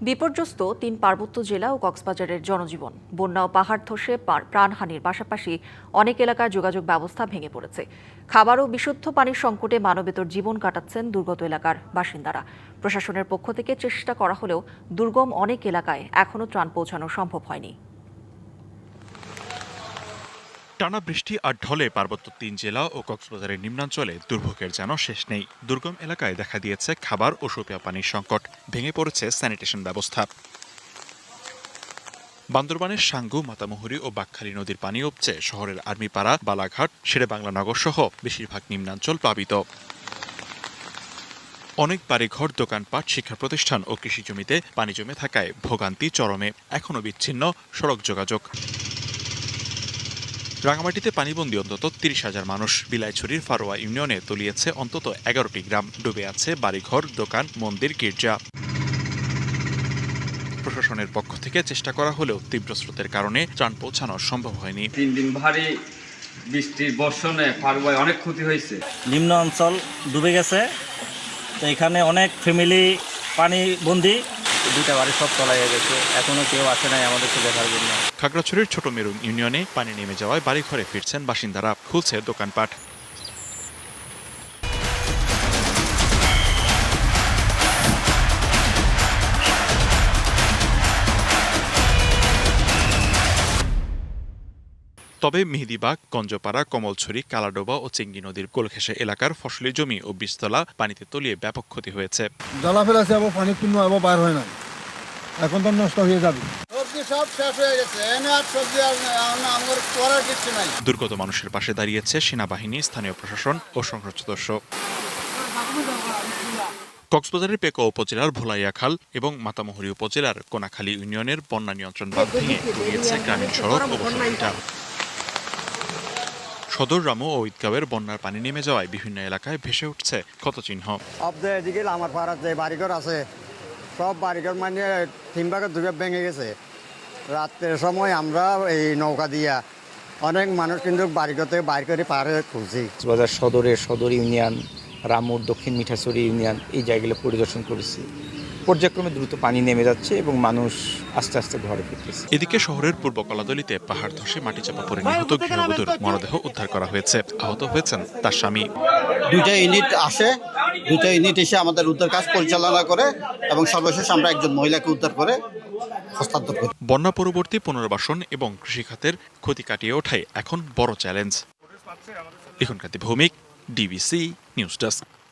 বিপর্যস্ত ৩ পার্বত্য জেলা ও কক্সবাজারের জনজীবন। বন্যা ও পাহাড় ধসে প্রাণহানির পাশাপাশি অনেক এলাকার যোগাযোগ ব্যবস্থা ভেঙে পড়েছে। খাবার ও বিশুদ্ধ পানির সংকটে মানবেতর জীবন কাটাচ্ছেন দুর্গত এলাকার বাসিন্দারা। প্রশাসনের পক্ষ থেকে চেষ্টা করা হলেও দুর্গম অনেক এলাকায় এখনও ত্রাণ পৌঁছানো সম্ভব হয়নি। টানা বৃষ্টি আর ঢলে পার্বত্য ৩ জেলা ও কক্সবাজারের নিম্নাঞ্চলে দুর্ভোগের যেন শেষ নেই। দুর্গম এলাকায় দেখা দিয়েছে খাবার ও সুপেয় পানির সংকট, ভেঙে পড়েছে স্যানিটেশন ব্যবস্থা। বান্দরবানের সাঙ্গু, মাতামুহুরী ও বাকখালী নদীর পানি উপচে শহরের আর্মিপাড়া, বালাঘাট, শেরেবাংলা নগর সহ বেশিরভাগ নিম্নাঞ্চল প্লাবিত। অনেক বাড়িঘর, দোকানপাট, শিক্ষা প্রতিষ্ঠান ও কৃষি জমিতে পানি জমে থাকায় ভোগান্তি চরমে। এখনও বিচ্ছিন্ন সড়ক যোগাযোগ। রাঙামাটিতে পানিবন্দী অন্তত ৩০,০০০ মানুষ। বিলাইছড়ির ফারোয়া ইউনিয়নে তলিয়েছে অন্তত ১১টি গ্রাম। ডুবে আছে বাড়িঘর, দোকান, মন্দির, গির্জা। প্রশাসনের পক্ষ থেকে চেষ্টা করা হলেও তীব্র স্রোতের কারণে ত্রাণ পৌঁছানো সম্ভব হয়নি। ৩ দিন ভারী বৃষ্টির বর্ষণে ফারুয়ায় অনেক ক্ষতি হয়েছে। নিম্ন অঞ্চল ডুবে গেছে, তো এখানে অনেক ফ্যামিলি পানি বন্দি। 2টা বাড়ি সব তলায় গেছে, এখনো কেউ আসে নাই আমাদেরকে দেখার জন্য। খাগড়াছড়ির ছোট মেরুন ইউনিয়নে পানি নেমে যাওয়ায় বাড়িঘরে ফিরছেন বাসিন্দারা, খুলছে দোকানপাট। তবে মেহেদীবাগ, গঞ্জপাড়া, কমলছড়ি, কালাডোবা ও চেঙ্গি নদীর কোলঘেঁষা এলাকার ফসলি জমি ও বীজতলা পানিতে তলিয়ে ব্যাপক ক্ষতি হয়েছে। জলা ফেলাছে, আবার পানি পূর্ণ আবার বার হয় না, এখন তো নষ্ট হয়ে যাবে। সবজি সব শেষ হয়ে গেছে, এনে আর সবজি আমার করার কিছু নাই। দুর্গত মানুষের পাশে দাঁড়িয়েছে সেনাবাহিনী, স্থানীয় প্রশাসন ও সংশ্লিষ্ট সদস্য। কক্সবাজারের পেকো উপজেলার ভোলাইয়াখাল এবং মাতামুহুরী উপজেলার কোনাখালী ইউনিয়নের বন্যা নিয়ন্ত্রণ বাঁধ ভেঙে তলিয়েছে গ্রামীণ সড়ক ও বসতভিটা। সদর, রামু ও ঈদগাঁওয়ের বন্যার পানি নেমে যাওয়ায় বিভিন্ন এলাকায় ভেসে উঠছে ক্ষতচিহ্ন। এদিকে আমার পাড়ার যে বাড়িঘর আছে, সব বাড়িঘর মানে 3 ভাগের 2 ভাগ ভেঙে গেছে। রাত্রের সময় আমরা এই নৌকা দিয়া অনেক মানুষ কিন্তু বাড়িঘর থেকে বাইর করে পারে খুঁজছি। কক্সবাজার সদর ইউনিয়ন, রামুর, দক্ষিণ মিঠাছড়ি ইউনিয়ন, এই জায়গাগুলো পরিদর্শন করেছি। পর্যায়ক্রমে দ্রুত পানি নেমে যাচ্ছে এবং মানুষ আস্তে আস্তে ঘরে ফিরতেছে। এদিকে শহরের পূর্ব কলাদলিতে পাহাড় ধসে মাটি চাপা পড়ে নিহত গৃহবধূর মরদেহ উদ্ধার করা হয়েছে। আহত হয়েছেন তার স্বামী। 2টা ইউনিট আসে, 2টা ইউনিট এসে আমাদের উদ্ধার কাজ পরিচালনা করে এবং সর্বশেষ আমরা একজন মহিলাকে উদ্ধার করে হস্তান্তর করি। বন্যা পরবর্তী পুনর্বাসন এবং কৃষিখাতের ক্ষতি কাটিয়ে ওঠাই এখন বড় challenge. Likhankanti Bhowmik, DBC news desk.